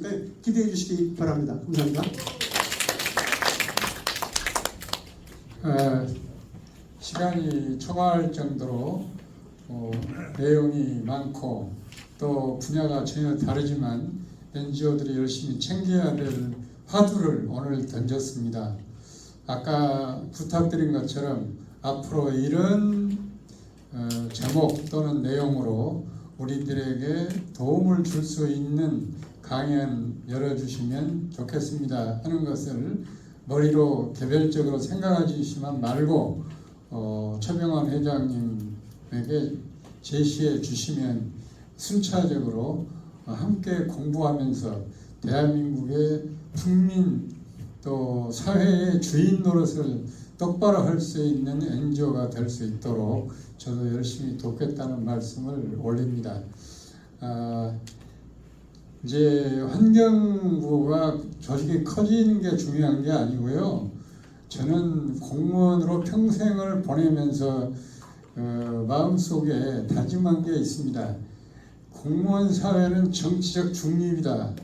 있으니까 기대해 주시기 바랍니다. 감사합니다. 시간이 초과할 정도로 내용이 많고 또 분야가 전혀 다르지만 NGO들이 열심히 챙겨야 될 화두를 오늘 던졌습니다. 아까 부탁드린 것처럼 앞으로 이런 제목 또는 내용으로 우리들에게 도움을 줄 수 있는 강연 열어주시면 좋겠습니다 하는 것을 머리로 개별적으로 생각해 주시면 말고 최병환 회장님에게 제시해 주시면 순차적으로 함께 공부하면서 대한민국의 국민 또 사회의 주인 노릇을 똑바로 할 수 있는 NGO가 될 수 있도록 저도 열심히 돕겠다는 말씀을 올립니다. 이제 환경부가 조직이 커지는 게 중요한 게 아니고요. 저는 공무원으로 평생을 보내면서 마음속에 다짐한 게 있습니다. 공무원 사회는 정치적 중립이다.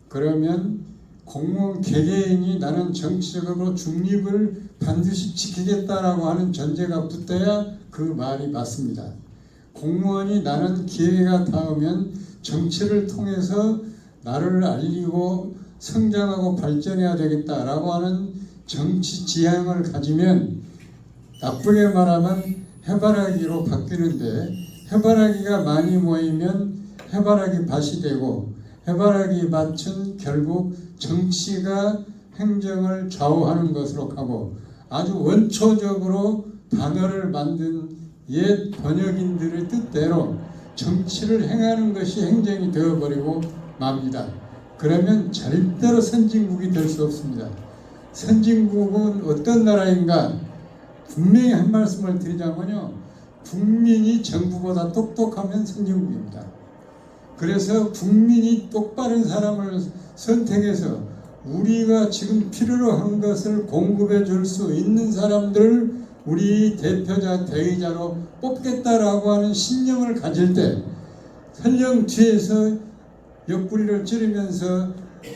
그러면 공무원 개개인이 나는 정치적으로 중립을 반드시 지키겠다라고 하는 전제가 붙어야 그 말이 맞습니다. 공무원이 나는 기회가 닿으면 정치를 통해서 나를 알리고 성장하고 발전해야 되겠다라고 하는 정치 지향을 가지면 나쁘게 말하면 해바라기로 바뀌는데 해바라기가 많이 모이면 해바라기 밭이 되고 해바라기 밭은 결국 정치가 행정을 좌우하는 것으로 가고 아주 원초적으로 단어를 만든 옛 번역인들의 뜻대로 정치를 행하는 것이 행정이 되어버리고 맙니다. 그러면 절대로 선진국이 될 수 없습니다. 선진국은 어떤 나라인가? 분명히 한 말씀을 드리자면요. 국민이 정부보다 똑똑하면 선진국입니다. 그래서 국민이 똑바른 사람을 선택해서 우리가 지금 필요로 한 것을 공급해 줄 수 있는 사람들을 우리 대표자 대의자로 뽑겠다라고 하는 신념을 가질 때 설령 뒤에서 옆구리를 찌르면서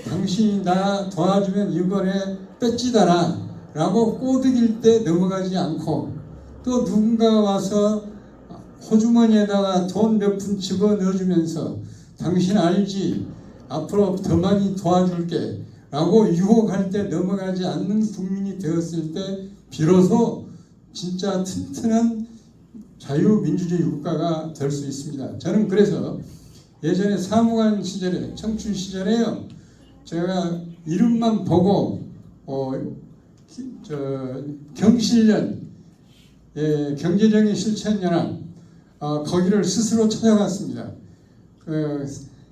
당신이 나 도와주면 이번에 뺏지다라 라고 꼬드길 때 넘어가지 않고 또 누군가 와서 호주머니에다가 돈 몇 푼 집어넣어주면서 당신 알지? 앞으로 더 많이 도와줄게 라고 유혹할 때 넘어가지 않는 국민이 되었을 때 비로소 진짜 튼튼한 자유민주주의 국가가 될 수 있습니다. 저는 그래서 예전에 사무관 시절에 청춘 시절에요. 제가 이름만 보고 경실련 경제적인 실천연합 거기를 스스로 찾아갔습니다.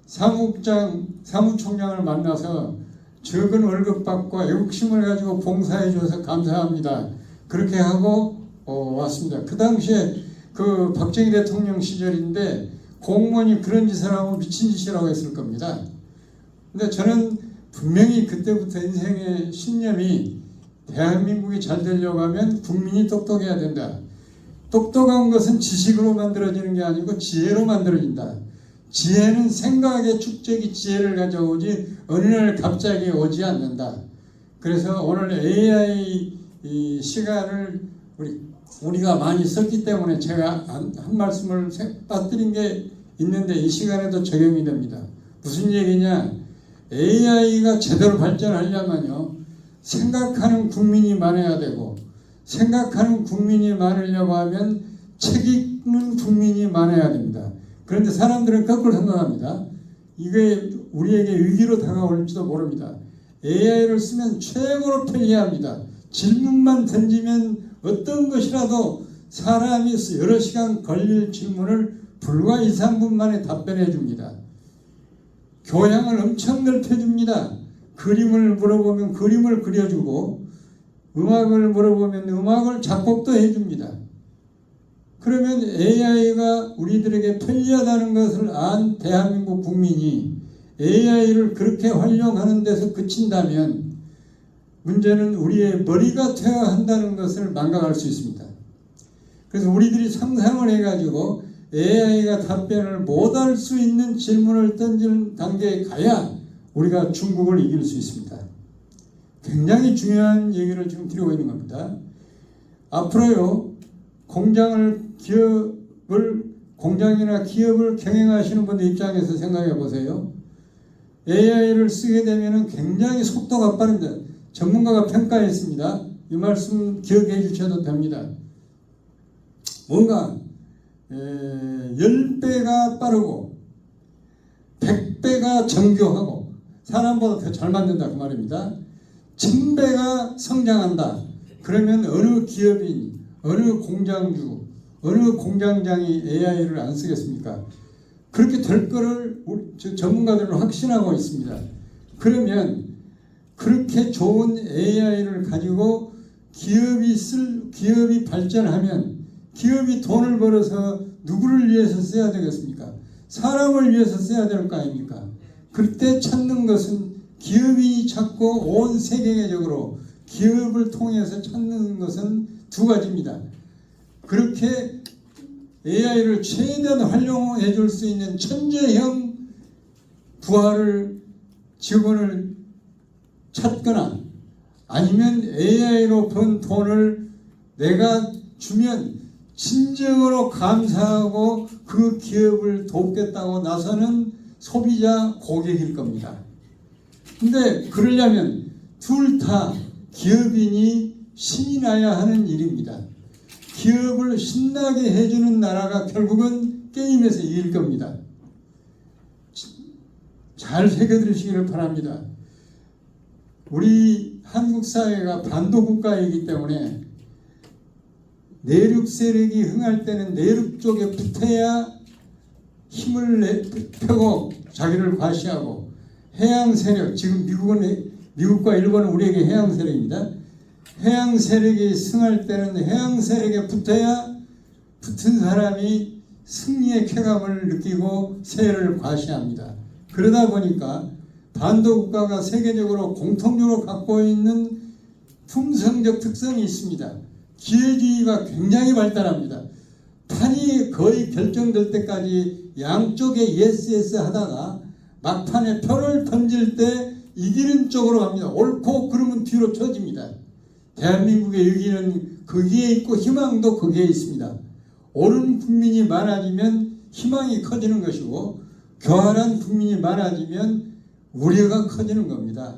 사무총장을 만나서 적은 월급 받고 애국심을 가지고 봉사해 줘서 감사합니다. 그렇게 하고 왔습니다. 그 당시에 그 박정희 대통령 시절인데 공무원이 그런 짓을 하면 미친 짓이라고 했을 겁니다. 근데 저는 분명히 그때부터 인생의 신념이 대한민국이 잘 되려고 하면 국민이 똑똑해야 된다. 똑똑한 것은 지식으로 만들어지는 게 아니고 지혜로 만들어진다. 지혜는 생각의 축적이 지혜를 가져오지 어느 날 갑자기 오지 않는다. 그래서 오늘 AI 시간을 우리가 많이 썼기 때문에 제가 한 말씀을 빠뜨린 게 있는데 이 시간에도 적용이 됩니다. 무슨 얘기냐? AI가 제대로 발전하려면요. 생각하는 국민이 많아야 되고 생각하는 국민이 많으려고 하면 책 읽는 국민이 많아야 됩니다. 그런데 사람들은 거꾸로 생각합니다. 이게 우리에게 위기로 다가올지도 모릅니다. AI를 쓰면 최고로 편리합니다. 질문만 던지면 어떤 것이라도 사람이 여러 시간 걸릴 질문을 불과 2, 3분 만에 답변해 줍니다. 교양을 엄청 넓혀줍니다. 그림을 물어보면 그림을 그려주고 음악을 물어보면 음악을 작곡도 해줍니다. 그러면 AI가 우리들에게 편리하다는 것을 안 대한민국 국민이 AI를 그렇게 활용하는 데서 그친다면 문제는 우리의 머리가 되어야 한다는 것을 망각할 수 있습니다. 그래서 우리들이 상상을 해가지고 AI가 답변을 못할 수 있는 질문을 던지는 단계에 가야 우리가 중국을 이길 수 있습니다. 굉장히 중요한 얘기를 지금 드리고 있는 겁니다. 앞으로요, 공장이나 기업을 경영하시는 분들 입장에서 생각해 보세요. AI를 쓰게 되면 굉장히 속도가 빠릅니다. 전문가가 평가했습니다. 이 말씀 기억해 주셔도 됩니다. 뭔가 10배가 빠르고 100배가 정교하고 사람보다 더 잘 만든다 그 말입니다. 1000배가 성장한다. 그러면 어느 기업인, 어느 공장주, 어느 공장장이 AI를 안 쓰겠습니까? 그렇게 될 거를 전문가들은 확신하고 있습니다. 그러면 그렇게 좋은 AI를 가지고 기업이 발전하면 기업이 돈을 벌어서 누구를 위해서 써야 되겠습니까? 사람을 위해서 써야 될 거 아닙니까? 그때 찾는 것은 기업이 찾고 온 세계적으로 기업을 통해서 찾는 것은 두 가지입니다. 그렇게 AI를 최대한 활용해 줄 수 있는 천재형 직원을 찾거나 아니면 AI로 번 돈을 내가 주면 진정으로 감사하고 그 기업을 돕겠다고 나서는 소비자 고객일 겁니다. 근데 그러려면 둘 다 기업인이 신이 나야 하는 일입니다. 기업을 신나게 해주는 나라가 결국은 게임에서 이길 겁니다. 잘 새겨들으시기를 바랍니다. 우리 한국 사회가 반도 국가이기 때문에 내륙 세력이 흥할 때는 내륙 쪽에 붙어야 힘을 펴고 자기를 과시하고, 해양 세력, 지금 미국과 일본은 우리에게 해양 세력입니다. 해양 세력이 승할 때는 해양 세력에 붙어야 붙은 사람이 승리의 쾌감을 느끼고 세를 과시합니다. 그러다 보니까 반도 국가가 세계적으로 공통적으로 갖고 있는 품성적 특성이 있습니다. 기회주의가 굉장히 발달합니다. 판이 거의 결정될 때까지 양쪽에 yes 하다가 막판에 표를 던질 때 이기는 쪽으로 갑니다. 옳고 그러면 뒤로 쳐집니다. 대한민국의 여기는 거기에 있고 희망도 거기에 있습니다. 옳은 국민이 많아지면 희망이 커지는 것이고, 교활한 국민이 많아지면 우려가 커지는 겁니다.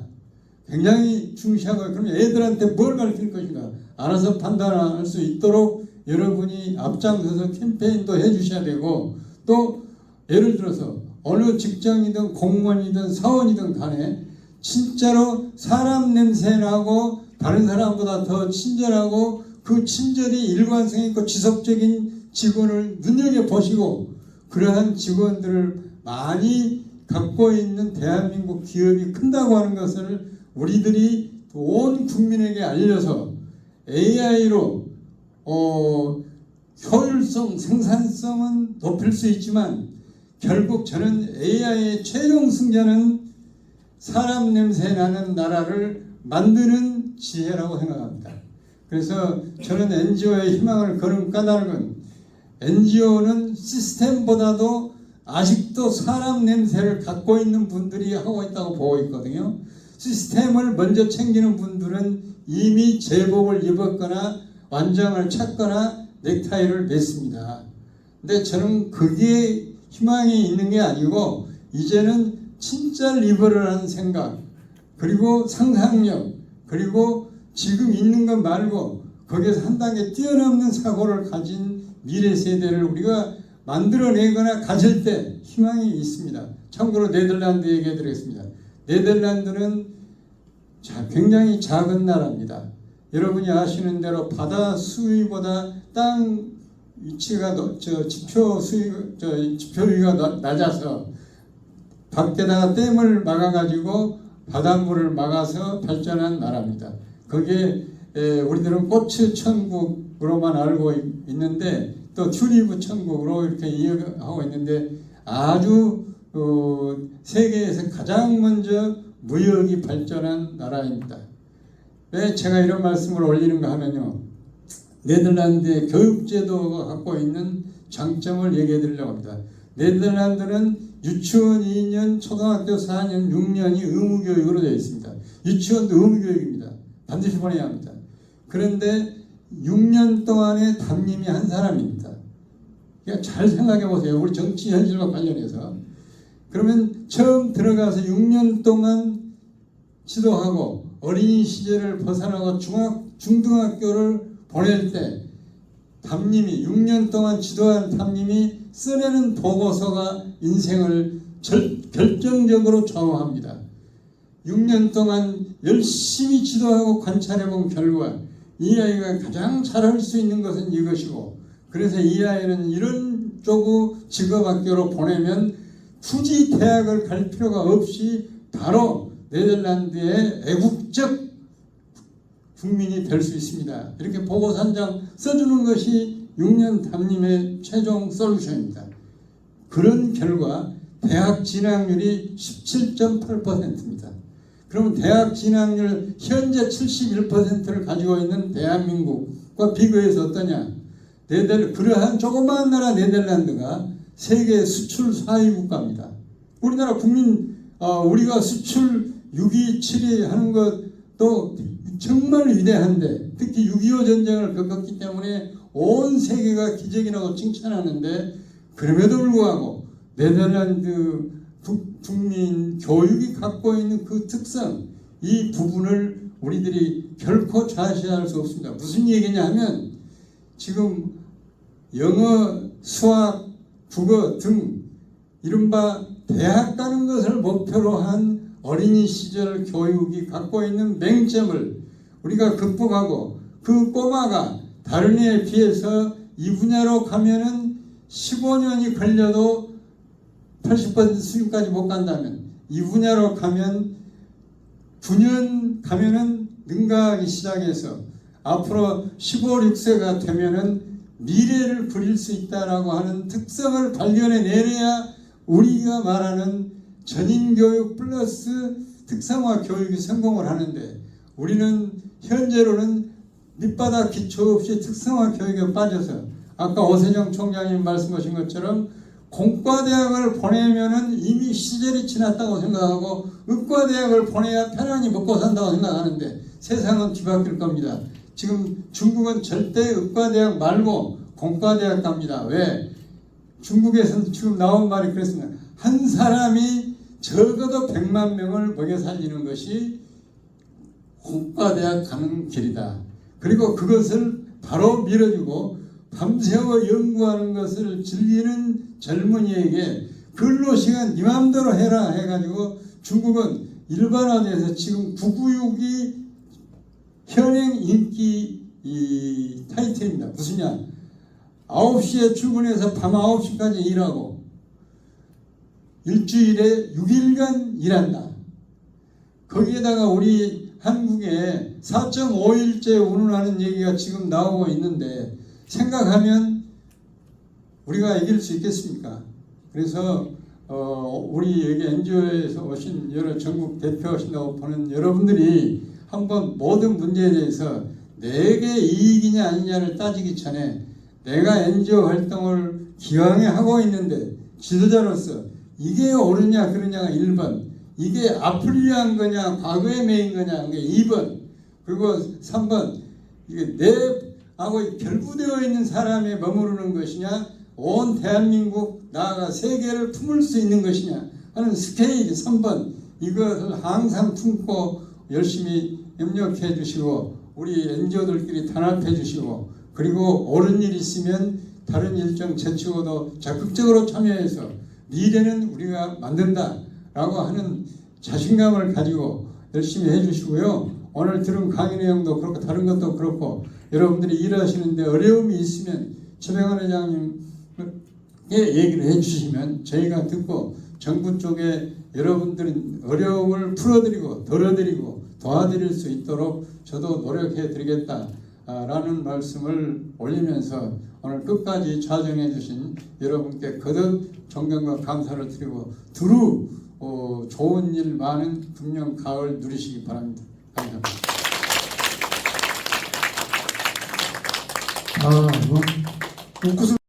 굉장히 중시하고, 그럼 애들한테 뭘 가르칠 것인가 알아서 판단할 수 있도록 여러분이 앞장서서 캠페인도 해주셔야 되고, 또 예를 들어서 어느 직장이든 공무원이든 사원이든 간에 진짜로 사람 냄새나고 다른 사람보다 더 친절하고 그 친절이 일관성 있고 지속적인 직원을 눈여겨보시고, 그러한 직원들을 많이 갖고 있는 대한민국 기업이 큰다고 하는 것을 우리들이 온 국민에게 알려서 AI로 효율성, 생산성은 높일 수 있지만 결국 저는 AI의 최종 승자는 사람 냄새 나는 나라를 만드는 지혜라고 생각합니다. 그래서 저는 NGO의 희망을 거는 까닭은, NGO는 시스템보다도 아직도 사람 냄새를 갖고 있는 분들이 하고 있다고 보고 있거든요. 시스템을 먼저 챙기는 분들은 이미 제복을 입었거나 완장을 찾거나 넥타이를 맸습니다. 근데 저는 그게 희망이 있는 게 아니고, 이제는 진짜 리버럴한 생각, 그리고 상상력, 그리고 지금 있는 것 말고 거기에서 한 단계 뛰어넘는 사고를 가진 미래 세대를 우리가 만들어내거나 가질 때 희망이 있습니다. 참고로 네덜란드 얘기해 드리겠습니다. 네덜란드는 굉장히 작은 나라입니다. 여러분이 아시는 대로 바다 수위보다 땅 위치가 지표 위가 낮아서 밖에다가 댐을 막아가지고 바닷물을 막아서 발전한 나라입니다. 거기에 우리들은 꽃의 천국으로만 알고 있는데 또 튜리브 천국으로 이렇게 이해하고 있는데, 아주 세계에서 가장 먼저 무역이 발전한 나라입니다. 왜 제가 이런 말씀을 올리는가 하면요, 네덜란드의 교육제도가 갖고 있는 장점을 얘기해 드리려고 합니다. 네덜란드는 유치원 2년, 초등학교 4년, 6년이 의무교육으로 되어 있습니다. 유치원도 의무교육입니다. 반드시 보내야 합니다. 그런데 6년 동안의 담임이 한 사람입니다. 그러니까 잘 생각해 보세요. 우리 정치 현실과 관련해서. 그러면 처음 들어가서 6년 동안 지도하고 어린이 시절을 벗어나고 중등학교를 보낼 때 담임이 6년 동안 지도한 담임이 써내는 보고서가 인생을 결정적으로 좌우합니다. 6년 동안 열심히 지도하고 관찰해 본 결과 이 아이가 가장 잘할 수 있는 것은 이것이고, 그래서 이 아이는 이런 쪽의 직업학교로 보내면 굳이 대학을 갈 필요가 없이 바로 네덜란드의 애국적 국민이 될 수 있습니다. 이렇게 보고서 한 장 써주는 것이 6년 담임의 최종 솔루션입니다. 그런 결과 대학 진학률이 17.8%입니다. 그러면 대학 진학률 현재 71%를 가지고 있는 대한민국과 비교해서 어떠냐? 그러한 조그마한 나라 네덜란드가 세계 수출 4위 국가입니다. 우리나라 국민 우리가 수출 6위, 7위 하는 것도 정말 위대한데, 특히 6.25 전쟁을 겪었기 때문에 온 세계가 기적이라고 칭찬하는데, 그럼에도 불구하고 네덜란드 국민 교육이 갖고 있는 그 특성, 이 부분을 우리들이 결코 좌시할 수 없습니다. 무슨 얘기냐 하면 지금 영어, 수학, 국어 등 이른바 대학 가는 것을 목표로 한 어린이 시절 교육이 갖고 있는 맹점을 우리가 극복하고, 그 꼬마가 다른 애에 비해서 이 분야로 가면은 15년이 걸려도 80% 수준까지 못 간다면, 이 분야로 가면 9년 가면은 능가하기 시작해서 앞으로 15, 6세가 되면은 미래를 그릴 수 있다라고 하는 특성을 발견해 내려야 우리가 말하는 전인교육 플러스 특성화 교육이 성공을 하는데, 우리는 현재로는 밑바닥 기초 없이 특성화 교육에 빠져서 아까 오세정 총장님 말씀하신 것처럼 공과대학을 보내면은 이미 시절이 지났다고 생각하고 의과대학을 보내야 편안히 먹고 산다고 생각하는데 세상은 뒤바뀔 겁니다. 지금 중국은 절대 의과대학 말고 공과대학 갑니다. 왜? 중국에서는 지금 나온 말이 그랬습니다. 한 사람이 적어도 100만 명을 먹여 살리는 것이 공과대학 가는 길이다. 그리고 그것을 바로 밀어주고 밤새워 연구하는 것을 즐기는 젊은이에게 근로시간 네 맘대로 해라 해가지고 중국은 일반화돼서 지금 996이 현행 인기 타이틀입니다. 무슨냐? 9시에 출근해서 밤 9시까지 일하고 일주일에 6일간 일한다. 거기에다가 우리 한국에 4.5일제 운운하는 얘기가 지금 나오고 있는데 생각하면 우리가 이길 수 있겠습니까? 그래서 우리 여기 NGO에서 오신 여러 전국 대표하신다고 보는 여러분들이 한번 모든 문제에 대해서 내게 이익이냐 아니냐를 따지기 전에 내가 NGO 활동을 기왕에 하고 있는데 지도자로서 이게 옳으냐 그러냐가 1번, 이게 앞을 위한 거냐 과거에 매인 거냐 게 2번, 그리고 3번 이게 내하고 결부되어 있는 사람에 머무르는 것이냐 온 대한민국 나아가 세계를 품을 수 있는 것이냐 하는 스케일 3번, 이것을 항상 품고 열심히 협력해 주시고 우리 NGO들끼리 단합해 주시고, 그리고 옳은 일 있으면 다른 일정 제치고도 적극적으로 참여해서 미래는 우리가 만든다 라고 하는 자신감을 가지고 열심히 해주시고요. 오늘 들은 강의 내용도 그렇고 다른 것도 그렇고 여러분들이 일하시는데 어려움이 있으면 최병환 회장님께 얘기를 해주시면 저희가 듣고 정부 쪽에 여러분들은 어려움을 풀어드리고 덜어드리고 도와드릴 수 있도록 저도 노력해 드리겠다 라는 말씀을 올리면서 오늘 끝까지 좌정해 주신 여러분께 거듭 존경과 감사를 드리고 두루 좋은 일 많은 금년 가을 누리시기 바랍니다. 감사합니다. 웃고